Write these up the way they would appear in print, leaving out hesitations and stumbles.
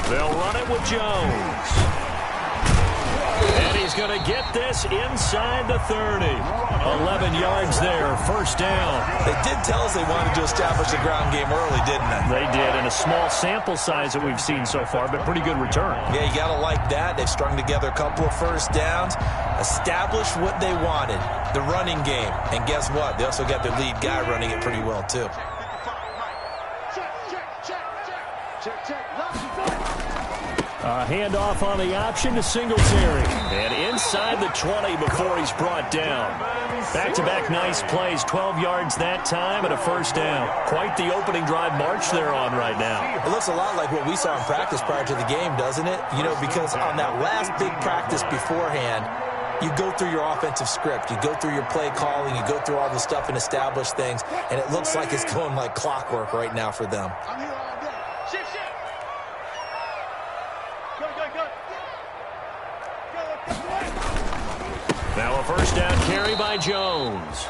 They'll run it with Jones. And he's going to get this inside the 30. 11 yards there, first down. They did tell us they wanted to establish the ground game early, didn't they? They did, in a small sample size that we've seen so far, but pretty good return. Yeah, you got to like that. They've strung together a couple of first downs, established what they wanted, the running game. And guess what? They also got their lead guy running it pretty well, too. A handoff on the option to Singletary. And inside the 20 before he's brought down. Back-to-back nice plays, 12 yards that time and a first down. Quite the opening drive march they're on right now. It looks a lot like what we saw in practice prior to the game, doesn't it? You know, because on that last big practice beforehand, you go through your offensive script. You go through your play calling. You go through all the stuff and establish things. And it looks like it's going like clockwork right now for them. Now a first down carry by Jones.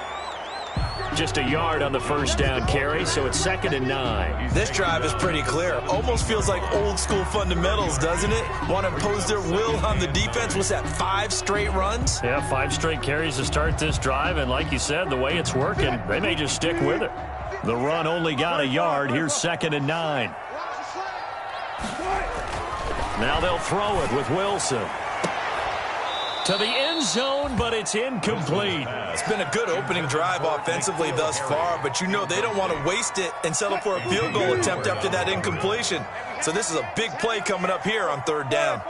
Just a yard on the first down carry, so it's 2nd and 9. This drive is pretty clear. Almost feels like old school fundamentals, doesn't it? Want to impose their will on the defense. What's that, 5 straight runs? Yeah, 5 straight carries to start this drive, and like you said, the way it's working, they may just stick with it. The run only got a yard. Here's 2nd and 9. Now they'll throw it with Wilson. To the end zone, but it's incomplete. It's been a good opening drive offensively thus far, but you know they don't want to waste it and settle for a field goal attempt after that incompletion. So this is a big play coming up here on 3rd down.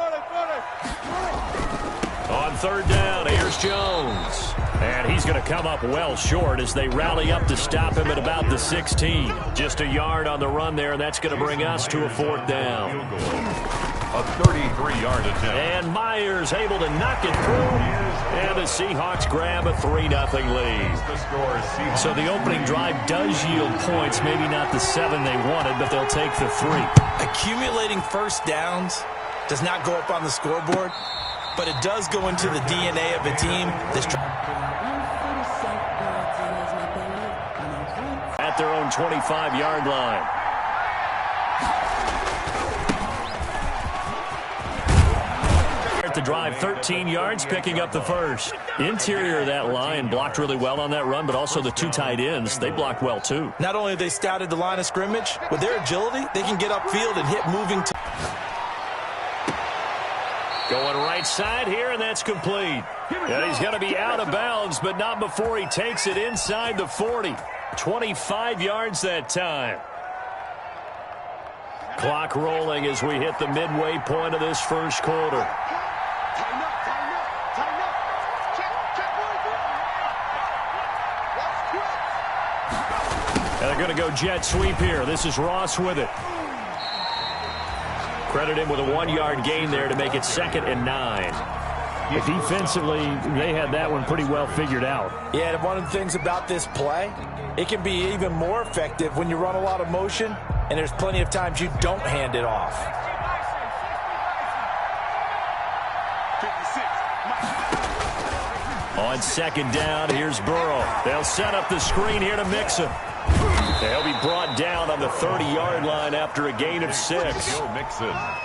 On 3rd down, here's Jones. And he's going to come up well short as they rally up to stop him at about the 16. Just a yard on the run there, and that's going to bring us to a 4th down. A 33-yard attempt. And Myers able to knock it through. And the Seahawks grab a 3-0 lead. So the opening drive does yield points. Maybe not the 7 they wanted, but they'll take the 3. Accumulating first downs does not go up on the scoreboard, but it does go into the DNA of a team. At their own 25-yard line. The drive 13 yards, picking up the first. Interior of that line blocked really well on that run, but also the 2 tight ends, they blocked well too. Not only have they scouted the line of scrimmage, with their agility, they can get upfield and hit moving. Going right side here, and that's complete. And he's going to be out of bounds, but not before he takes it inside the 40. 25 yards that time. Clock rolling as we hit the midway point of this first quarter. And they're going to go jet sweep here. This is Ross with it. Credit him with a 1-yard gain there to make it 2nd and 9. Defensively, they had that one pretty well figured out. Yeah, and one of the things about this play, it can be even more effective when you run a lot of motion, and there's plenty of times you don't hand it off. On 2nd down, here's Burrow. They'll set up the screen here to Mixon. They'll be brought down on the 30-yard line after a gain of 6.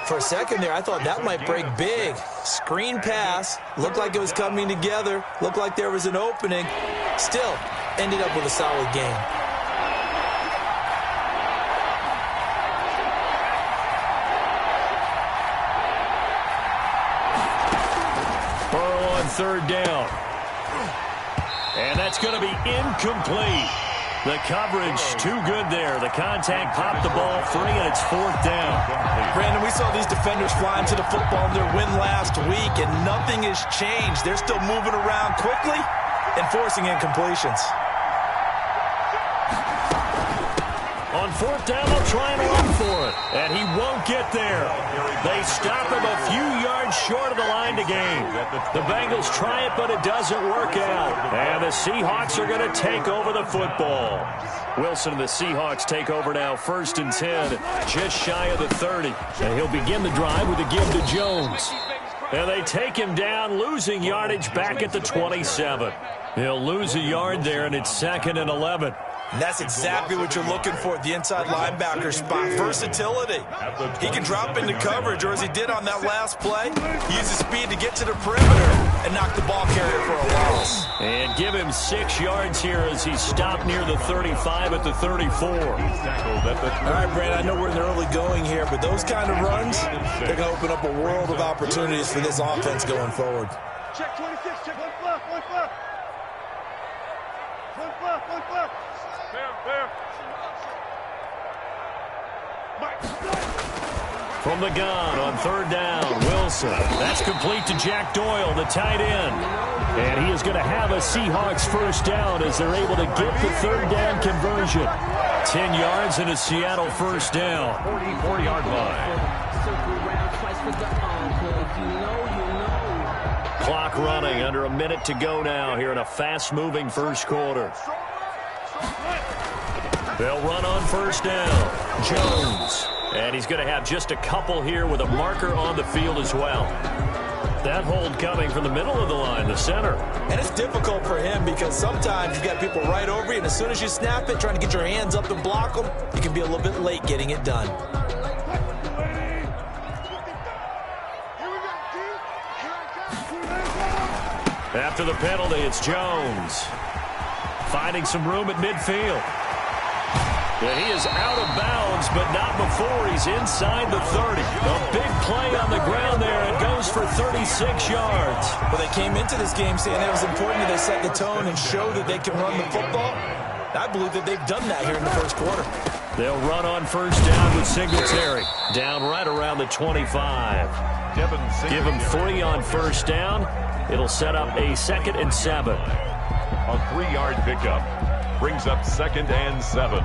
For a second there, I thought that might break big. Screen pass. Looked like it was coming together. Looked like there was an opening. Still, ended up with a solid gain. Burrow on 3rd down. And that's going to be incomplete. The coverage too good there. The contact popped the ball free, and it's 4th down. Brandon, we saw these defenders flying to the football in their win last week, and nothing has changed. They're still moving around quickly and forcing incompletions. On 4th down, they'll try and run for it. And he won't get there. They stop him a few yards short of the line to gain. The Bengals try it, but it doesn't work out. And the Seahawks are going to take over the football. Wilson and the Seahawks take over now, 1st and 10, just shy of the 30. And he'll begin the drive with a give to Jones. And they take him down, losing yardage back at the 27. He'll lose a yard there, and it's 2nd and 11. And that's exactly what you're looking for, the inside linebacker spot. Versatility. He can drop into coverage, or as he did on that last play, he uses speed to get to the perimeter and knock the ball carrier for a loss. And give him 6 yards here as he stopped near the 35 at the 34. All right, Brad, I know we're in the early going here, but those kind of runs, they're going to open up a world of opportunities for this offense going forward. Check 26, check one fluff, one fluff. One fluff, one fluff. Fair. From the gun on 3rd down, Wilson. That's complete to Jack Doyle, the tight end. And he is going to have a Seahawks first down as they're able to get the 3rd down conversion. 10 yards and a Seattle first down. 44-yard line. Clock running, under a minute to go now here in a fast-moving first quarter. They'll run on first down. Jones. And he's going to have just a couple here with a marker on the field as well. That hold coming from the middle of the line, the center. And it's difficult for him because sometimes you've got people right over you, and as soon as you snap it, trying to get your hands up and block them, you can be a little bit late getting it done. After the penalty, it's Jones. Finding some room at midfield. And he is out of bounds, but not before he's inside the 30. A big play on the ground there. It goes for 36 yards. Well, they came into this game saying it was important that they set the tone and show that they can run the football. I believe that they've done that here in the first quarter. They'll run on first down with Singletary. Down right around the 25. Give him 3 on first down. It'll set up a 2nd and 7. A 3-yard pickup brings up 2nd and 7.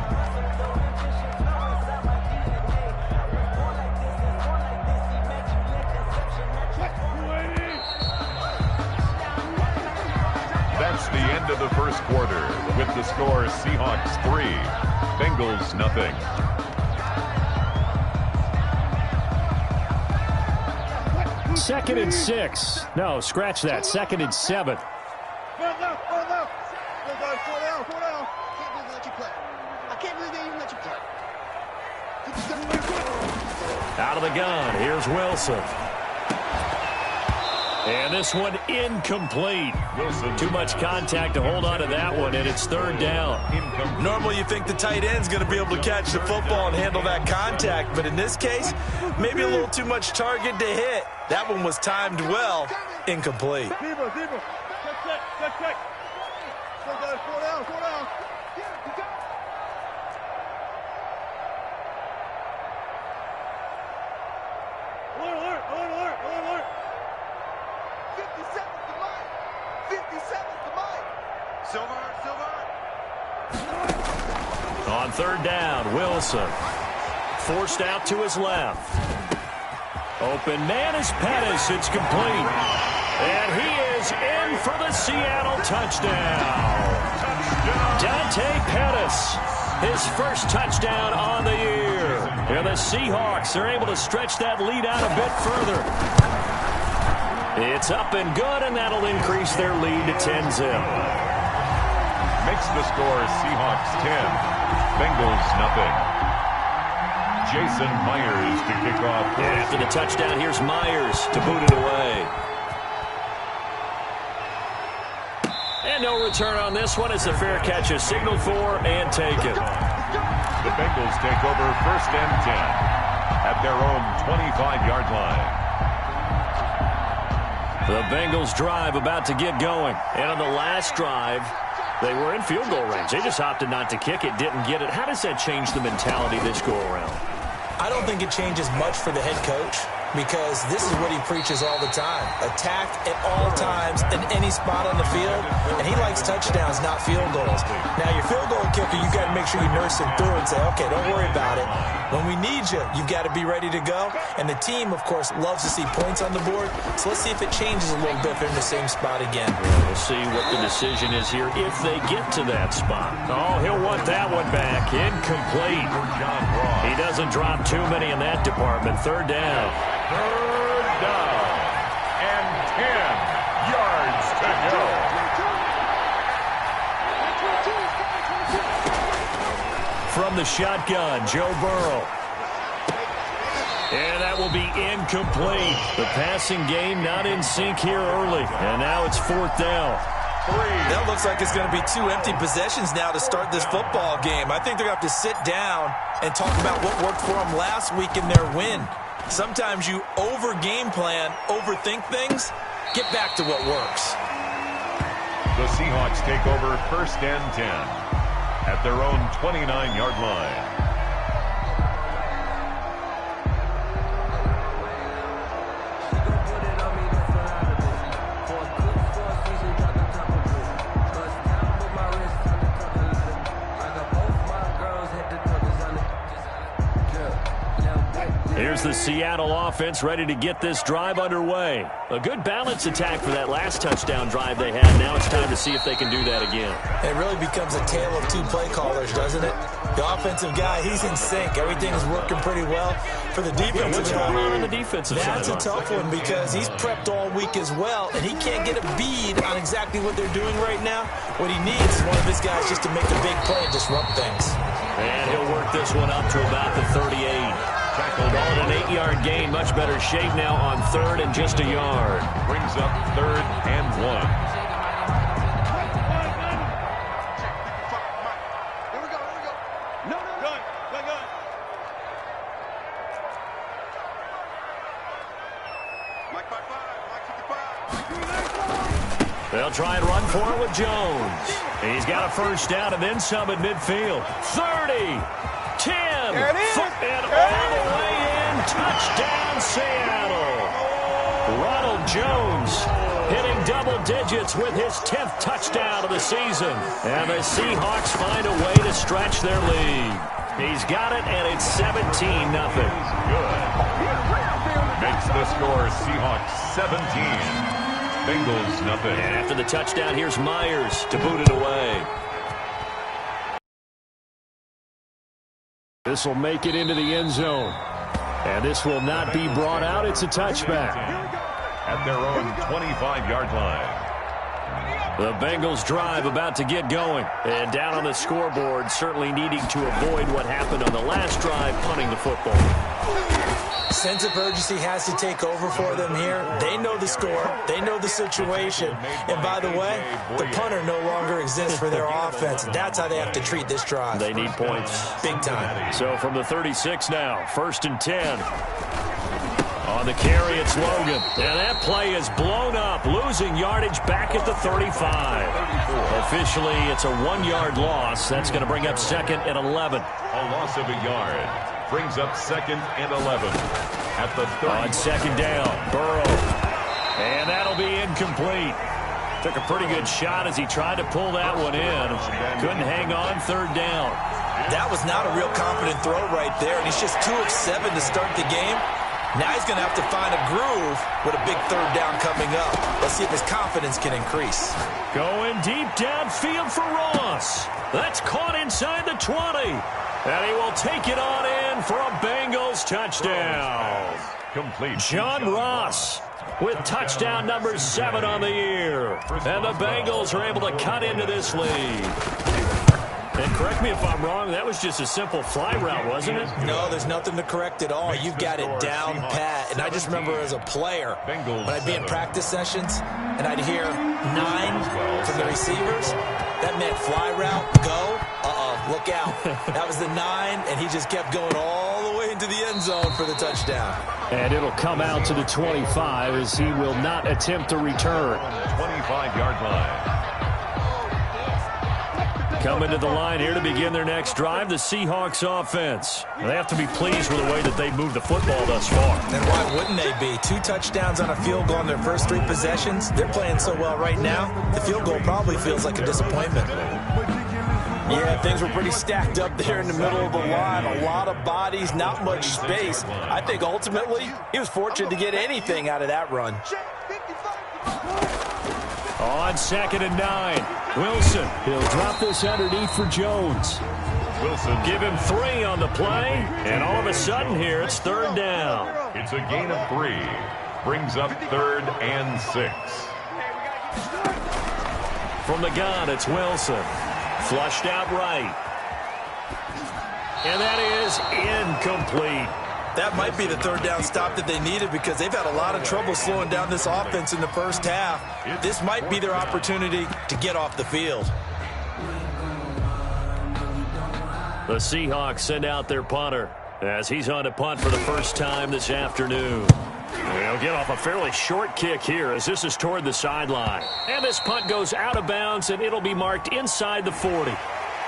That's the end of the first quarter with the score Seahawks 3, Bengals nothing. Second and 6. No, scratch that. 2nd and 7. Out of the gun. Here's Wilson. And this one incomplete. Wilson. Too much contact to hold on to that one, and it's 3rd down. Normally you think the tight end's going to be able to catch the football and handle that contact, but in this case, maybe a little too much target to hit. That one was timed well. Incomplete. Check. Slow down. Alert. 50 seconds to mine. 50 seconds to mine. Silver. On 3rd down, Wilson. Forced out to his left. Open man is Pettis. It's complete. And he is in for the Seattle touchdown. Dante Pettis. His first touchdown on the year. And the Seahawks are able to stretch that lead out a bit further. It's up and good, and that'll increase their lead to 10-zip. Makes the score Seahawks 10, Bengals nothing. Jason Myers to kick off. And after the touchdown, here's Myers to boot it away. And no return on this one. It's a fair catch is signaled for and taken. The Bengals take over 1st and 10 at their own 25-yard line. The Bengals drive about to get going. And on the last drive, they were in field goal range. They just opted not to kick it, didn't get it. How does that change the mentality this go around? I don't think it changes much for the head coach because this is what he preaches all the time. Attack at all times in any spot on the field, and he likes touchdowns, not field goals. Now, your field goal kicker, you've got to make sure you nurse him through and say, okay, don't worry about it. When we need you, you've got to be ready to go. And the team, of course, loves to see points on the board. So let's see if it changes a little bit if they're in the same spot again. We'll see what the decision is here if they get to that spot. Oh, he'll want that one back. Incomplete. He doesn't drop too many in that department. 3rd down. 3rd down. And 10 yards to go. from the shotgun, Joe Burrow. And that will be incomplete. The passing game not in sync here early. And now it's 4th down. That looks like it's going to be 2 empty possessions now to start this football game. I think they're going to have to sit down and talk about what worked for them last week in their win. Sometimes you over-game plan, overthink things. Get back to what works. The Seahawks take over 1st and 10 at their own 29-yard line. Here's the Seattle offense ready to get this drive underway. A good balance attack for that last touchdown drive they had. Now it's time to see if they can do that again. It really becomes a tale of 2 play callers, doesn't it? The offensive guy, he's in sync. Everything's working pretty well. For the defensive what's going on the defensive side? That's a tough one because he's prepped all week as well, and he can't get a bead on exactly what they're doing right now. What he needs is one of his guys just to make a big play and disrupt things. And he'll work this one up to about the 38. Call it an 8-yard gain. Much better shape now on 3rd and just a yard. Brings up 3rd and 1. Here we go. No. Gun. Mike 55. They'll try and run for it with Jones. He's got a 1st down and then some at midfield. 30. 10, there it is. And all the way in, touchdown Seattle. Ronald Jones hitting double digits with his 10th touchdown of the season. And the Seahawks find a way to stretch their lead. He's got it, and it's 17-0. Good. Makes the score Seahawks 17. Bengals nothing. And after the touchdown, here's Myers to boot it away. This will make it into the end zone. And this will not be brought out. It's a touchback. At their own 25-yard line. The Bengals drive about to get going. And down on the scoreboard, certainly needing to avoid what happened on the last drive, punting the football. Sense of urgency has to take over for them here. They know the score. They know the situation. And by the way, the punter no longer exists for their offense. That's how they have to treat this drive. They need points. Big time. So from the 36 now, 1st and 10. On the carry, it's Logan. And that play is blown up, losing yardage back at the 35. Officially, it's a 1-yard loss. That's going to bring up 2nd and 11. A loss of a yard. Brings up 2nd and 11 at the 30. On 2nd down, Burrow. And that'll be incomplete. Took a pretty good shot as he tried to pull that one in. Couldn't hang on 3rd down. That was not a real confident throw right there, and he's just 2 of 7 to start the game. Now he's going to have to find a groove with a big 3rd down coming up. Let's see if his confidence can increase. Going deep downfield for Ross. That's caught inside the 20. And he will take it on in for a Bengals touchdown. Complete. John Ross with touchdown number 7 on the year. And the Bengals are able to cut into this lead. And correct me if I'm wrong, that was just a simple fly route, wasn't it? No, there's nothing to correct at all. You've got it down pat. And I just remember as a player, when I'd be in practice sessions and I'd hear 9 from the receivers, that meant fly route, go, look out. That was the 9, and he just kept going all the way into the end zone for the touchdown. And it'll come out to the 25 as he will not attempt to return. 25-yard line. Coming to the line here to begin their next drive, the Seahawks offense. They have to be pleased with the way that they've moved the football thus far. And why wouldn't they be? 2 touchdowns on a field goal in their first 3 possessions. They're playing so well right now, the field goal probably feels like a disappointment. Yeah, things were pretty stacked up there in the middle of the line. A lot of bodies, not much space. I think ultimately he was fortunate to get anything out of that run. On 2nd and 9, Wilson. He'll drop this underneath for Jones. Wilson. Give him 3 on the play, and all of a sudden here it's 3rd down. It's a gain of 3. Brings up 3rd and 6. From the gun, it's Wilson. Flushed out right. And that is incomplete. That might be the third down stop that they needed because they've had a lot of trouble slowing down this offense in the first half. This might be their opportunity to get off the field. The Seahawks send out their punter as he's on to punt for the first time this afternoon. He'll get off a fairly short kick here as this is toward the sideline. And this punt goes out of bounds, and it'll be marked inside the 40.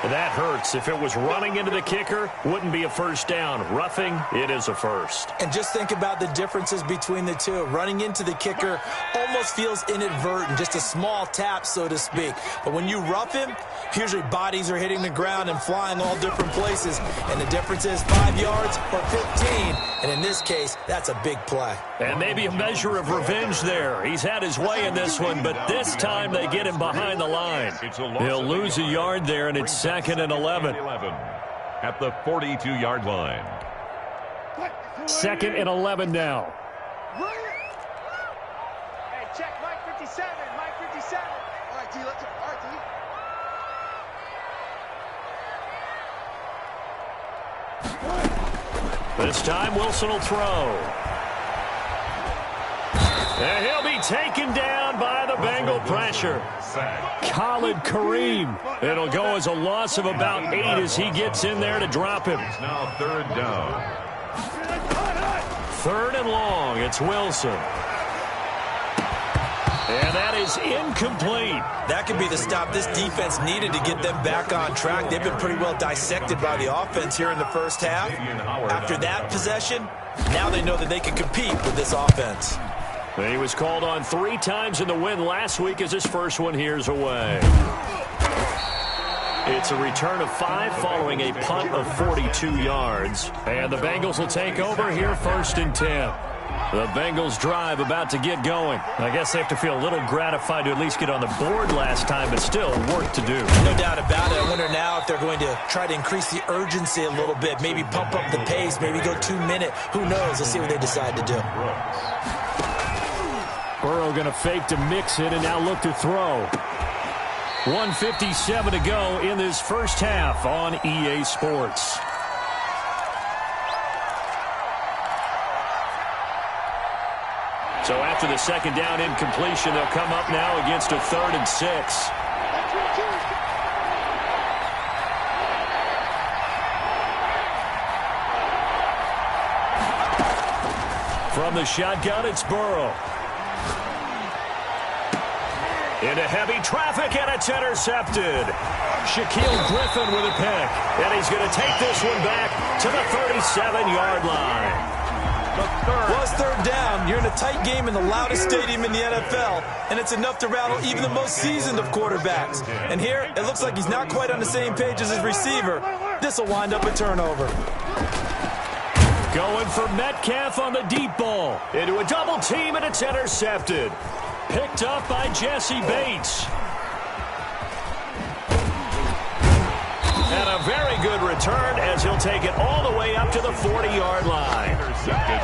That hurts. If it was running into the kicker, wouldn't be a first down. Roughing, it is a first. And just think about the differences between the two. Running into the kicker almost feels inadvertent, just a small tap, so to speak. But when you rough him, usually bodies are hitting the ground and flying all different places. And the difference is 5 yards or 15. And in this case, that's a big play. And maybe a measure of revenge there. He's had his way in this one, but this time they get him behind the line. He'll lose a yard there, and it's 2nd and 11. At the 42-yard line. 2nd and 11 now. Hey, check Mike 57. Mike 57. All right, D. Let's go. All right, D. This time Wilson will throw. And he'll be taken down by the Bengal pressure. Khalid Kareem. It'll go as a loss of about 8 as he gets in there to drop him. It's now 3rd down. 3rd and long. It's Wilson. And that is incomplete. That could be the stop this defense needed to get them back on track. They've been pretty well dissected by the offense here in the first half. After that possession, now they know that they can compete with this offense. He was called on 3 times in the win last week as his first one here's away. It's a return of 5 following a punt of 42 yards. And the Bengals will take over here 1st and 10. The Bengals drive about to get going. I guess they have to feel a little gratified to at least get on the board last time, but still work to do. No doubt about it. I wonder now if they're going to try to increase the urgency a little bit, maybe pump up the pace, maybe go 2-minute. Who knows? Let's see what they decide to do. Burrow going to fake to mix it and now look to throw. 1:57 to go in this first half on EA Sports. So after the 2nd down incompletion, they'll come up now against a 3rd and 6. From the shotgun, it's Burrow. Into heavy traffic, and it's intercepted. Shaquille Griffin with a pick. And he's going to take this one back to the 37-yard line. Well, it's 3rd down. You're in a tight game in the loudest stadium in the NFL, and it's enough to rattle even the most seasoned of quarterbacks. And here, it looks like he's not quite on the same page as his receiver. This will wind up a turnover. Going for Metcalf on the deep ball. Into a double team, and it's intercepted. Picked up by Jesse Bates. And a very good return as he'll take it all the way up to the 40-yard line.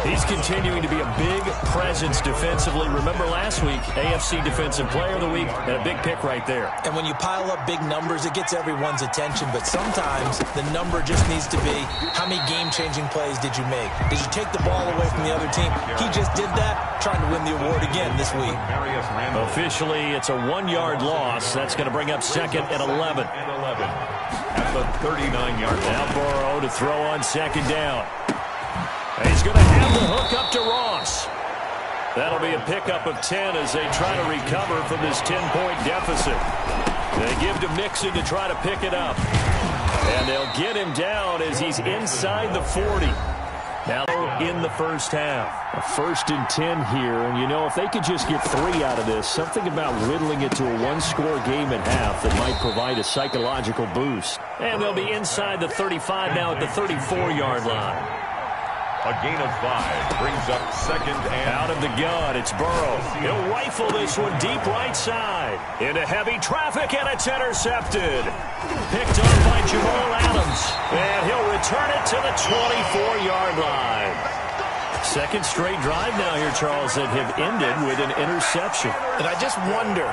He's continuing to be a big presence defensively. Remember last week, AFC Defensive Player of the Week, and a big pick right there. And when you pile up big numbers, it gets everyone's attention. But sometimes the number just needs to be, how many game-changing plays did you make? Did you take the ball away from the other team? He just did that, trying to win the award again this week. Officially, it's a 1-yard loss. That's going to bring up 2nd and 11. At the 39-yard line. Now Burrow to throw on 2nd down. And he's going to have the hook up to Ross. That'll be a pickup of 10 as they try to recover from this 10-point deficit. They give to Mixon to try to pick it up. And they'll get him down as he's inside the 40. Now in the first half. A 1st and 10 here. And, you know, if they could just get 3 out of this, something about whittling it to a 1-score game at half that might provide a psychological boost. And they'll be inside the 35 now at the 34-yard line. A gain of 5 brings up 2nd and... Out of the gun, it's Burrow. He'll rifle this one deep right side. Into heavy traffic, and it's intercepted. Picked up by Jamal Adams. And he'll return it to the 24-yard line. 2nd straight drive now here, Charles, that have ended with an interception. And I just wonder,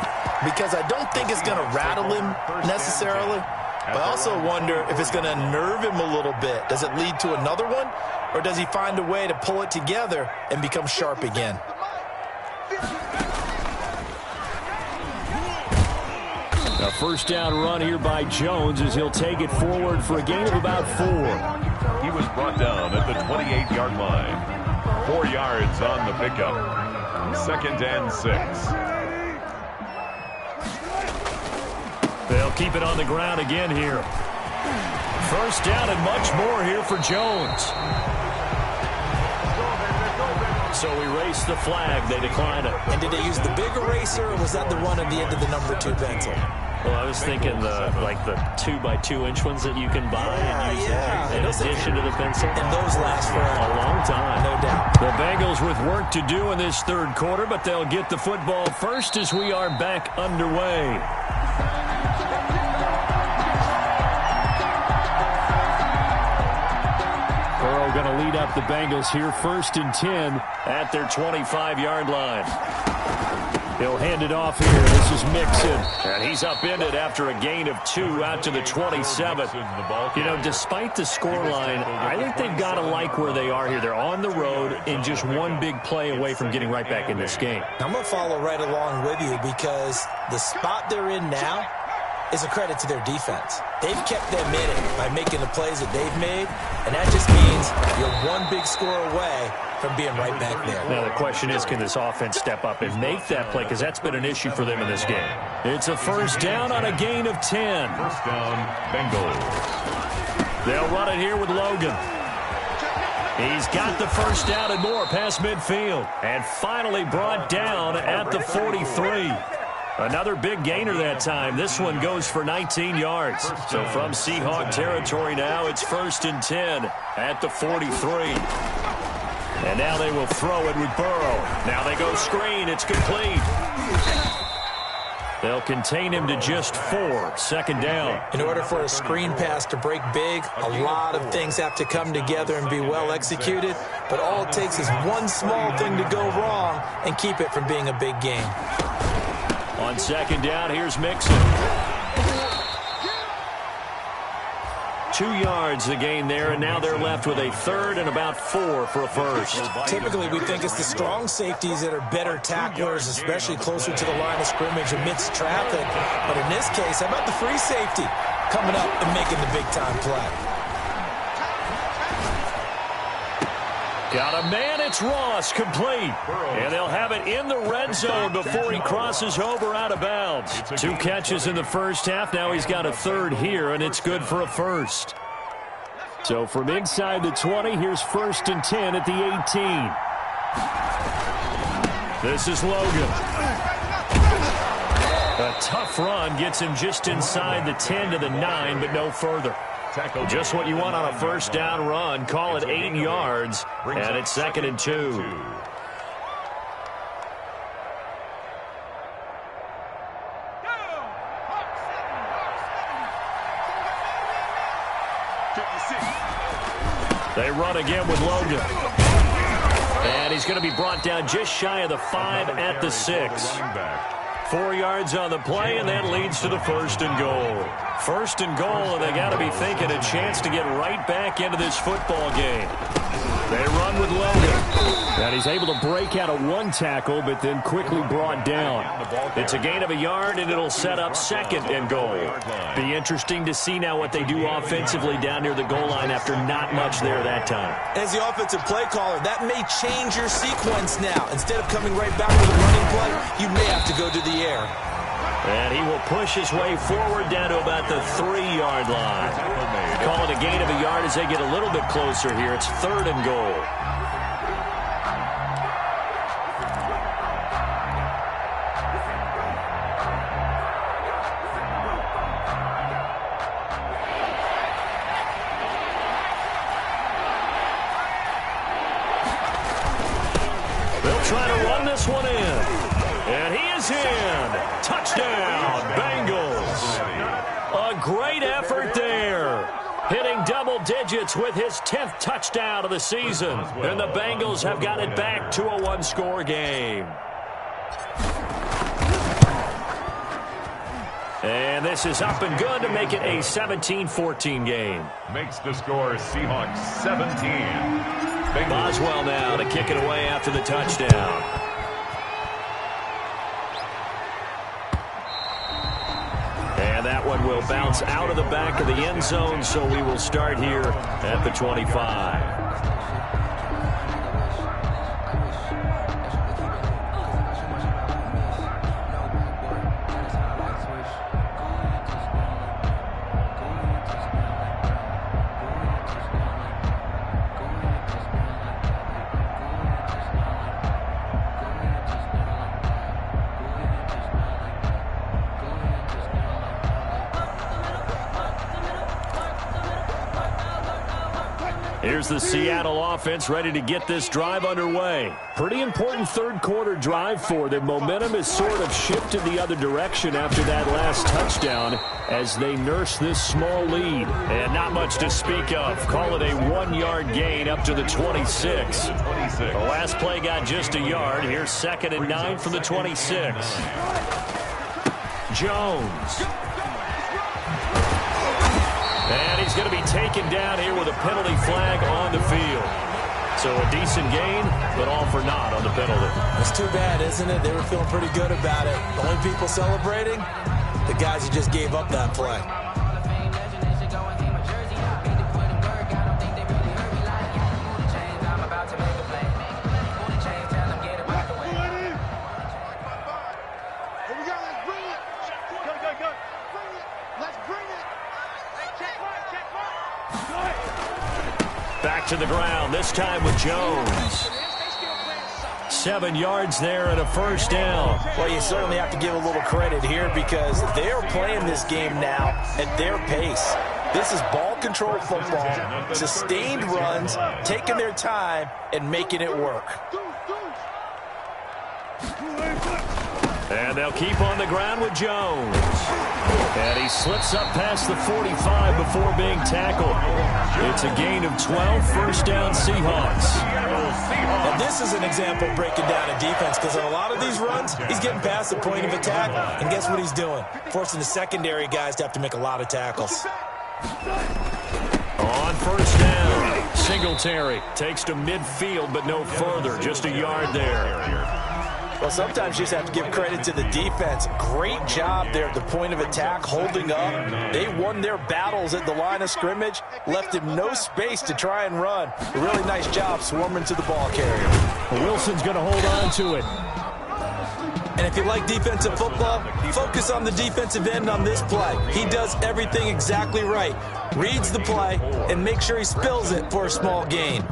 because I don't think it's going to rattle him necessarily, But I also wonder if it's going to unnerve him a little bit. Does it lead to another one? Or does he find a way to pull it together and become sharp again? A first down run here by Jones as he'll take it forward for a gain of about 4. He was brought down at the 28-yard line. 4 yards on the pickup. 2nd and 6. They'll keep it on the ground again here. First down and much more here for Jones. So erase the flag. They decline it. And did they use the big eraser, or was that the one at the end of the number 2 pencil? Well, I was thinking the 2x2-inch ones that you can buy and use in addition to the pencil. And those last for a long time. No doubt. The Bengals with work to do in this third quarter, but they'll get the football first as we are back underway. Burrow going to lead up the Bengals here, 1st and 10 at their 25-yard line. He'll hand it off here. This is Mixon. And he's upended after a gain of 2 out to the 27th. You know, despite the scoreline, I think they've got to like where they are here. They're on the road and just one big play away from getting right back in this game. I'm going to follow right along with you because the spot they're in now is a credit to their defense. They've kept them in it by making the plays that they've made, and that just means you're one big score away from being right back there. Now, the question is, can this offense step up and make that play? Because that's been an issue for them in this game. It's a first down on a gain of 10. First down, Bengals. They'll run it here with Logan. He's got the first down and more past midfield. And finally brought down at the 43. Another big gainer that time. This one goes for 19 yards. So from Seahawk territory now, it's 1st and 10 at the 43. And now they will throw it with Burrow. Now they go screen. It's complete. They'll contain him to just 4. 2nd down. In order for a screen pass to break big, a lot of things have to come together and be well executed. But all it takes is one small thing to go wrong and keep it from being a big game. On 2nd down, here's Mixon. 2 yards the gain there, and now they're left with a 3rd and about 4 for a first. Typically, we think it's the strong safeties that are better tacklers, especially closer to the line of scrimmage amidst traffic. But in this case, how about the free safety coming up and making the big-time play? Got a man, it's Ross, complete. And they'll have it in the red zone before he crosses over out of bounds. 2 catches in the first half. Now he's got a 3rd here, and it's good for a first. So from inside the 20, here's 1st and 10 at the 18. This is Logan. A tough run gets him just inside the 10 to the 9, but no further. Just what you want on a first down run. Call it 8 yards, and it's 2nd and 2. They run again with Logan. And he's going to be brought down just shy of the 5 at the 6. 4 yards on the play, and that leads to the 1st and goal. 1st and goal, and they got to be thinking a chance to get right back into this football game. They run with Logan. And he's able to break out of 1 tackle, but then quickly brought down. It's a gain of a yard, and it'll set up 2nd and goal. Be interesting to see now what they do offensively down near the goal line after not much there that time. As the offensive play caller, that may change your sequence now. Instead of coming right back with a running play, you may have to go to the air. And he will push his way forward down to about the 3-yard line. Call it a gain of a yard as they get a little bit closer here. It's 3rd and goal. They'll try to run this one in. And he is in. Touchdown, Bengals. A great effort there. Hitting double digits with his 10th touchdown of the season. And the Bengals have got it back to a 1-score game. And this is up and good to make it a 17-14 game. Makes the score Seahawks 17. Bengals. Boswell now to kick it away after the touchdown. And that one will bounce out of the back of the end zone, so we will start here at the 25. Here's the Seattle offense ready to get this drive underway. Pretty important third-quarter drive for them. Momentum has sort of shifted the other direction after that last touchdown as they nurse this small lead. And not much to speak of. Call it a 1-yard gain up to the 26. The last play got just a yard. Here's 2nd and 9 from the 26. Jones. And he's going to be taken down here with a penalty flag on the field. So a decent gain, but all for naught on the penalty. It's too bad, isn't it? They were feeling pretty good about it. The only people celebrating, the guys who just gave up that play. Back to the ground, this time with Jones. 7 yards there and a first down. Well, you certainly have to give a little credit here because they're playing this game now at their pace. This is ball control football, sustained runs, taking their time and making it work. And they'll keep on the ground with Jones. And he slips up past the 45 before being tackled. It's a gain of 12, first down Seahawks. And this is an example of breaking down a defense because on a lot of these runs, he's getting past the point of attack. And guess what he's doing? Forcing the secondary guys to have to make a lot of tackles. On first down, Singletary takes to midfield but no further, just a yard there. Well, sometimes you just have to give credit to the defense. Great job there at the point of attack, holding up. They won their battles at the line of scrimmage, left him no space to try and run. A really nice job swarming to the ball carrier. Wilson's going to hold on to it. And if you like defensive football, focus on the defensive end on this play. He does everything exactly right. Reads the play and makes sure he spills it for a small gain.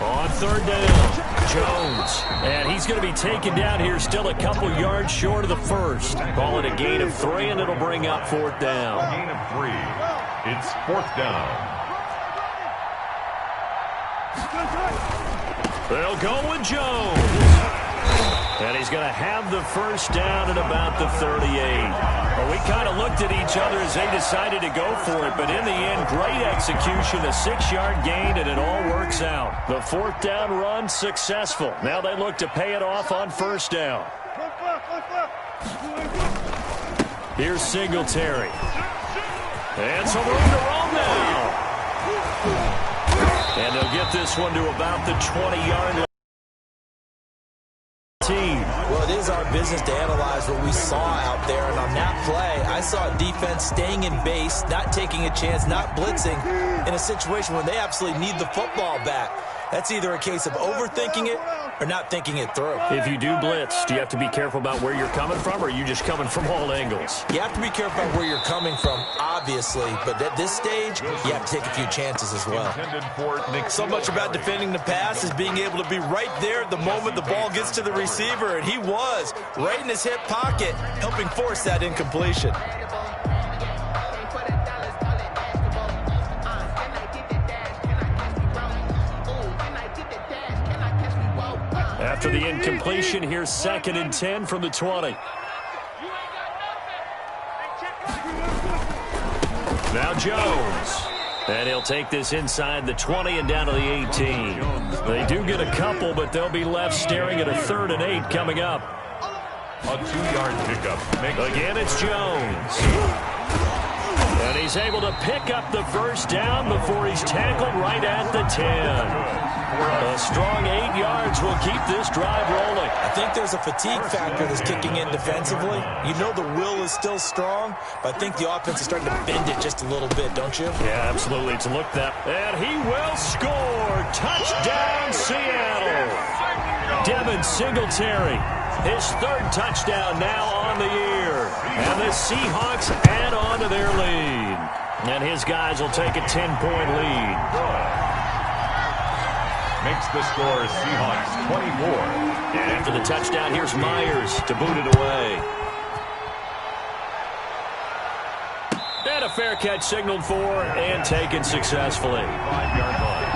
On third down, Jones. And he's going to be taken down here, still a couple yards short of the first. Call it a gain of 3, and it'll bring up 4th down. Gain of 3. It's 4th down. They'll go with Jones. And he's going to have the first down at about the 38. Well, we kind of looked at each other as they decided to go for it, but in the end, great execution, a 6-yard gain, and it all works out. The 4th down run successful. Now they look to pay it off on first down. Here's Singletary. And some room to roll now. And they'll get this one to about the 20-yard line. Well, it is our business to analyze what we saw out there, and on that play, I saw a defense staying in base, not taking a chance, not blitzing, in a situation where they absolutely need the football back. That's either a case of overthinking it or not thinking it through. If you do blitz, do you have to be careful about where you're coming from, or are you just coming from all angles? You have to be careful about where you're coming from, obviously, but at this stage, you have to take a few chances as well. So much about defending the pass is being able to be right there at the moment the ball gets to the receiver, and he was right in his hip pocket, helping force that incompletion. After the incompletion, here's 2nd and 10 from the 20. Now Jones. And he'll take this inside the 20 and down to the 18. They do get a couple, but they'll be left staring at a 3rd and 8 coming up. A 2-yard pickup. Again, it's Jones. And he's able to pick up the first down before he's tackled right at the 10. A strong 8 yards will keep this drive rolling. I think there's a fatigue factor that's kicking in defensively. You know the will is still strong, but I think the offense is starting to bend it just a little bit, don't you? Yeah, absolutely. It's looked at. And he will score. Touchdown, Seattle. Devin Singletary. His 3rd touchdown now on the year. And the Seahawks add on to their lead. And his guys will take a 10-point lead. Makes the score Seahawks 24. And after the touchdown, here's Myers to boot it away. And a fair catch signaled for and taken successfully. 5-yard line.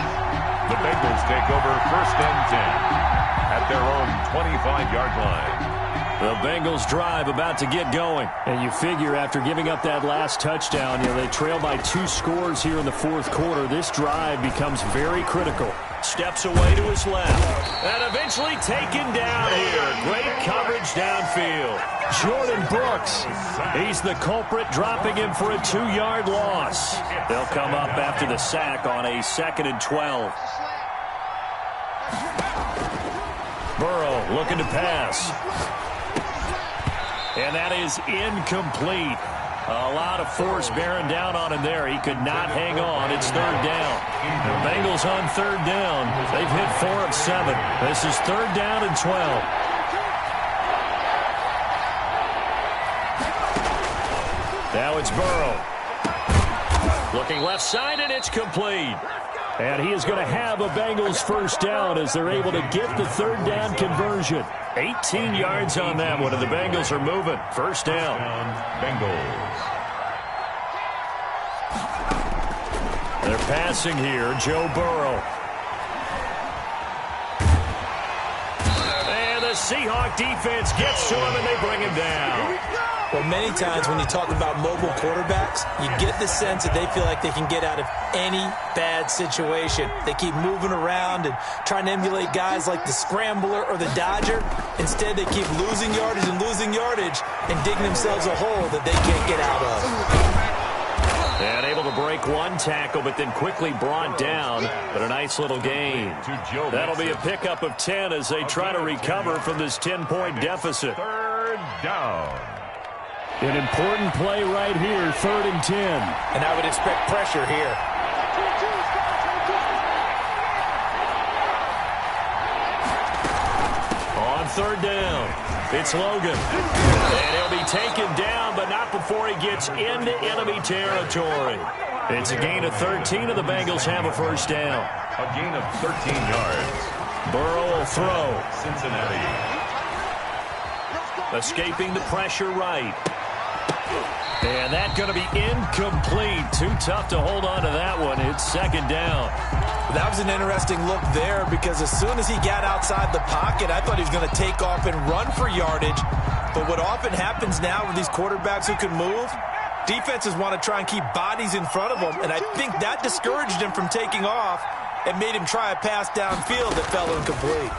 The Bengals take over 1st and 10 at their own 25-yard line. The Bengals drive about to get going. And you figure after giving up that last touchdown, they trail by 2 scores here in the 4th quarter. This drive becomes very critical. Steps away to his left. And eventually taken down here. Great coverage downfield. Jordan Brooks. He's the culprit, dropping him for a 2-yard loss. They'll come up after the sack on a 2nd and 12. Burrow looking to pass. And that is incomplete. A lot of force bearing down on him there. He could not hang on. It's 3rd down. The Bengals on 3rd down. They've hit 4 of 7. This is 3rd down and 12. Now it's Burrow. Looking left side, and it's complete. And he is going to have a Bengals 1st down as they're able to get the 3rd down conversion. 18 yards on that one, and the Bengals are moving. 1st down. Bengals. They're passing here. Joe Burrow. And the Seahawk defense gets to him, and they bring him down. Well, many times when you talk about mobile quarterbacks, you get the sense that they feel like they can get out of any bad situation. They keep moving around and trying to emulate guys like the Scrambler or the Dodger. Instead, they keep losing yardage and digging themselves a hole that they can't get out of. And able to break 1 tackle, but then quickly brought down. But a nice little gain. That'll be a pickup of 10 as they try to recover from this 10-point deficit. 3rd down. An important play right here, 3rd and 10. And I would expect pressure here. On 3rd down, it's Logan. And he'll be taken down, but not before he gets into enemy territory. It's a gain of 13, and the Bengals have a 1st down. A gain of 13 yards. Burrow will throw. Cincinnati. Escaping the pressure right. And that's going to be incomplete. Too tough to hold on to that one. It's 2nd down. That was an interesting look there because as soon as he got outside the pocket, I thought he was going to take off and run for yardage. But what often happens now with these quarterbacks who can move, defenses want to try and keep bodies in front of them. And I think that discouraged him from taking off and made him try a pass downfield that fell incomplete.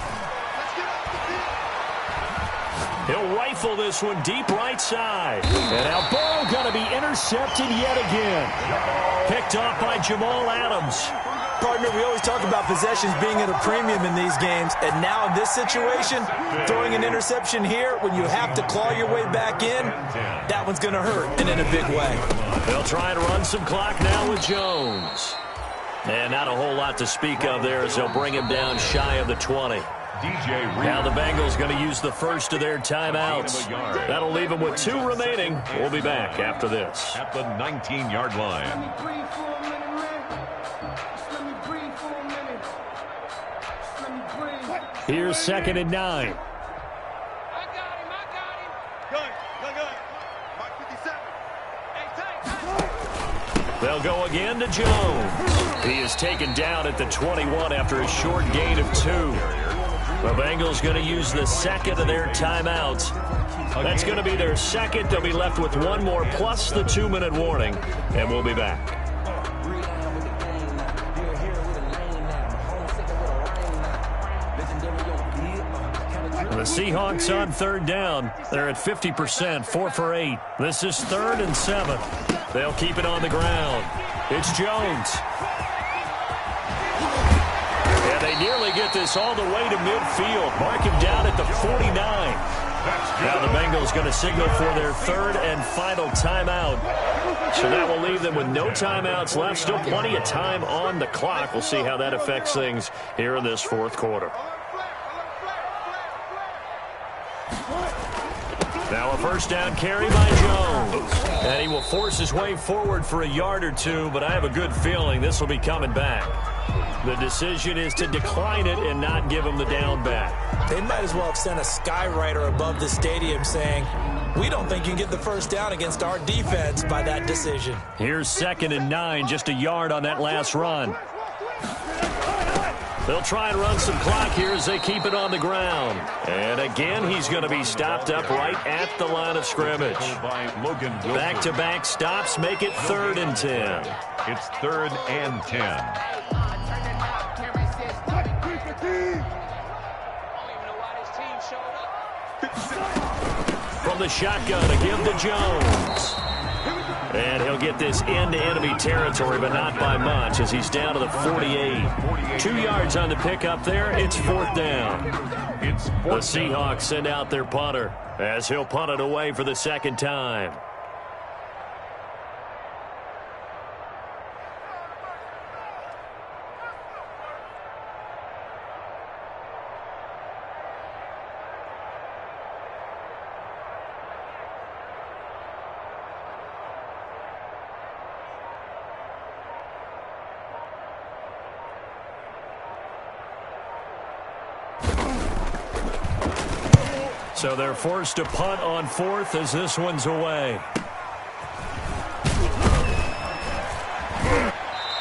He'll rifle this one deep right side. And now Burrow going to be intercepted yet again. Picked off by Jamal Adams. Partner, we always talk about possessions being at a premium in these games. And now in this situation, throwing an interception here when you have to claw your way back in, that one's going to hurt, and in a big way. They'll try to run some clock now with Jones. And not a whole lot to speak of there as they'll bring him down shy of the 20. Now the Bengals going to use the first of their timeouts. That'll leave them with 2 remaining. We'll be back after this. At the 19-yard line. Here's 2nd and 9. They'll go again to Jones. He is taken down at the 21 after a short gain of 2. The Bengals going to use the 2nd of their timeouts. That's going to be their 2nd. They'll be left with 1 more plus the 2-minute warning, and we'll be back. The Seahawks on third down. They're at 50%, 4 for 8. This is 3rd and 7. They'll keep it on the ground. It's Jones. And they nearly get this all the way to midfield. Mark him down at the 49. Now the Bengals going to signal for their 3rd and final timeout. So that will leave them with no timeouts left. Still plenty of time on the clock. We'll see how that affects things here in this 4th quarter. Now a first down carry by Jones. And he will force his way forward for a yard or two, but I have a good feeling this will be coming back. The decision is to decline it and not give him the down back. They might as well have sent a skywriter above the stadium saying, we don't think you can get the first down against our defense by that decision. Here's 2nd and 9, just a yard on that last run. They'll try and run some clock here as they keep it on the ground. And again, he's going to be stopped up right at the line of scrimmage. Back-to-back stops make it 3rd and 10. It's 3rd and 10. From the shotgun, a give to Jones. And he'll get this into enemy territory, but not by much, as he's down to the 48. 2 yards on the pickup there. It's 4th down. The Seahawks send out their punter, as he'll punt it away for the 2nd time. So they're forced to punt on 4th as this one's away.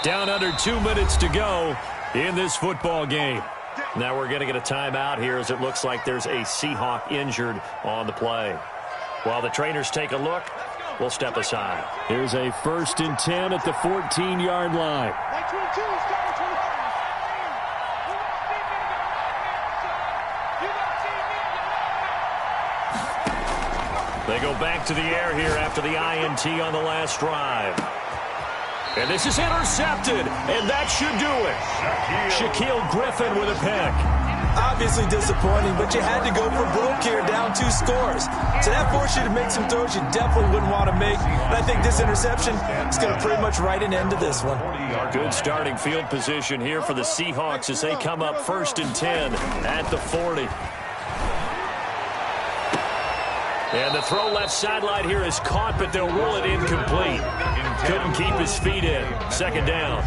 Down under 2 minutes to go in this football game. Now we're going to get a timeout here as it looks like there's a Seahawk injured on the play. While the trainers take a look, we'll step aside. Here's a 1st and 10 at the 14-yard line. They go back to the air here after the INT on the last drive. And this is intercepted, and that should do it. Shaquille Griffin with a pick. Obviously disappointing, but you had to go for broke here, down 2 scores. So that forced you to make some throws you definitely wouldn't want to make. And I think this interception is going to pretty much write an end to this one. Good starting field position here for the Seahawks as they come up 1st and 10 at the 40. And the throw left sideline here is caught, but they'll rule it incomplete. Couldn't keep his feet in. 2nd down.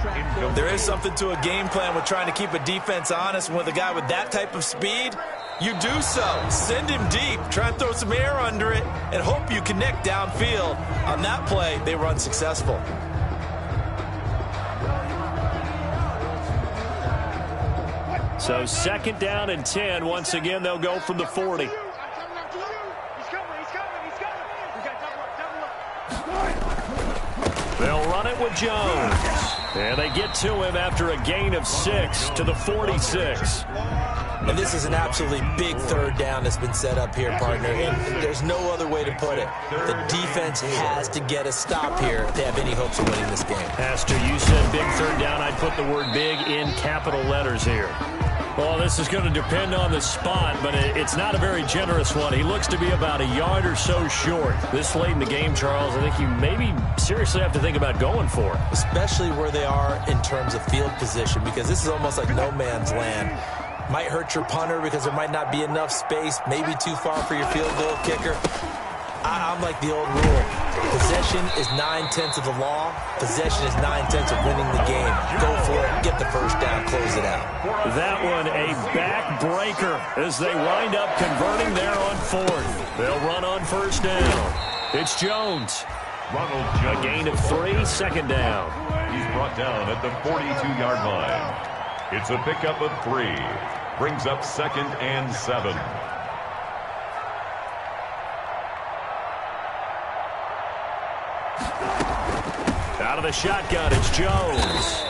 There is something to a game plan with trying to keep a defense honest. And with a guy with that type of speed, you do so. Send him deep. Try and throw some air under it and hope you connect downfield. On that play, they run successful. So 2nd down and 10. Once again, they'll go from the 40. They'll run it with Jones. And they get to him after a gain of 6 to the 46. And this is an absolutely big 3rd down that's been set up here, partner. And there's no other way to put it. The defense has to get a stop here to have any hopes of winning this game. Has to. You said big 3rd down. I'd put the word big in capital letters here. Well, this is going to depend on the spot, but it's not a very generous one. He looks to be about a yard or so short. This late in the game, Charles, I think you maybe seriously have to think about going for it. Especially where they are in terms of field position, because this is almost like no man's land. Might hurt your punter because there might not be enough space, maybe too far for your field goal kicker. I'm like the old rule. Possession is 9/10 of the law. Possession is 9/10 of winning the game. Go for it. Get the first down. Close it out. That one a backbreaker as they wind up converting there on 4th. They'll run on 1st down. It's Jones. A gain of 3, 2nd down. He's brought down at the 42-yard line. It's a pickup of 3. Brings up 2nd and 7. Out of the shotgun, it's Jones.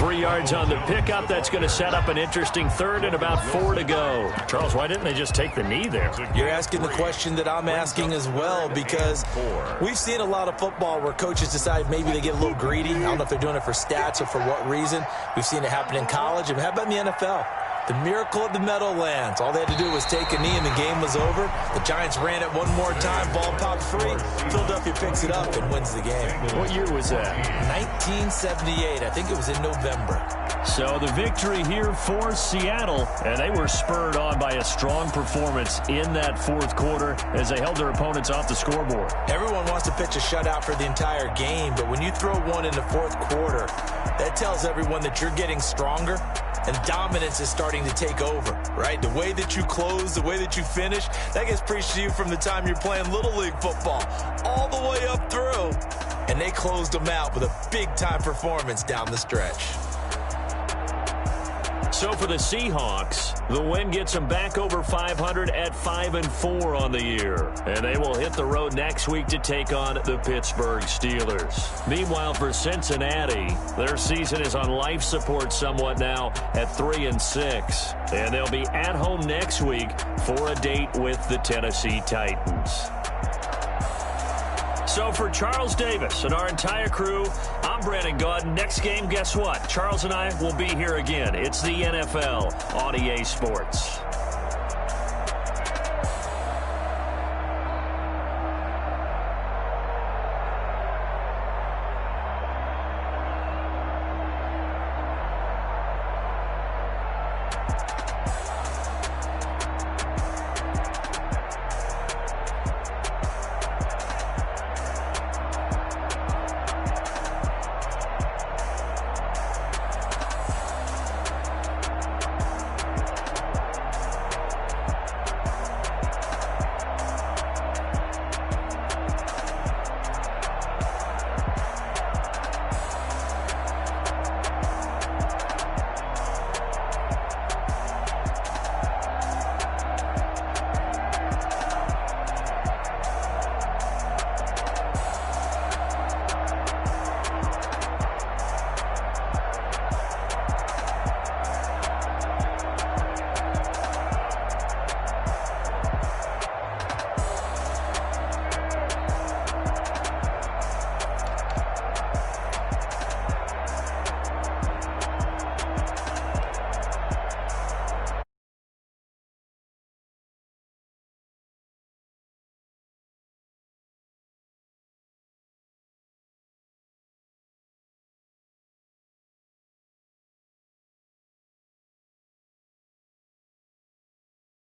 3 yards on the pickup. That's going to set up an interesting third and about 4 to go. Charles, why didn't they just take the knee there? You're asking the question that I'm asking as well, because we've seen a lot of football where coaches decide maybe they get a little greedy. I don't know if they're doing it for stats or for what reason. We've seen it happen in college. And how about in the NFL? The miracle of the Meadowlands. All they had to do was take a knee and the game was over. The Giants ran it one more time. Ball popped free. Philadelphia picks it up and wins the game. What year was that? 1978. I think it was in November. So the victory here for Seattle, and they were spurred on by a strong performance in that fourth quarter as they held their opponents off the scoreboard. Everyone wants to pitch a shutout for the entire game, but when you throw one in the fourth quarter, that tells everyone that you're getting stronger and dominance is starting to take over, right? The way that you close, the way that you finish, that gets preached to you from the time you're playing Little League football all the way up through. And they closed them out with a big-time performance down the stretch. So for the Seahawks, the win gets them back over 500 at 5-4 on the year. And they will hit the road next week to take on the Pittsburgh Steelers. Meanwhile, for Cincinnati, their season is on life support somewhat now at 3-6. And they'll be at home next week for a date with the Tennessee Titans. So for Charles Davis and our entire crew, I'm Brandon Gaudin. Next game, guess what? Charles and I will be here again. It's the NFL on EA Sports.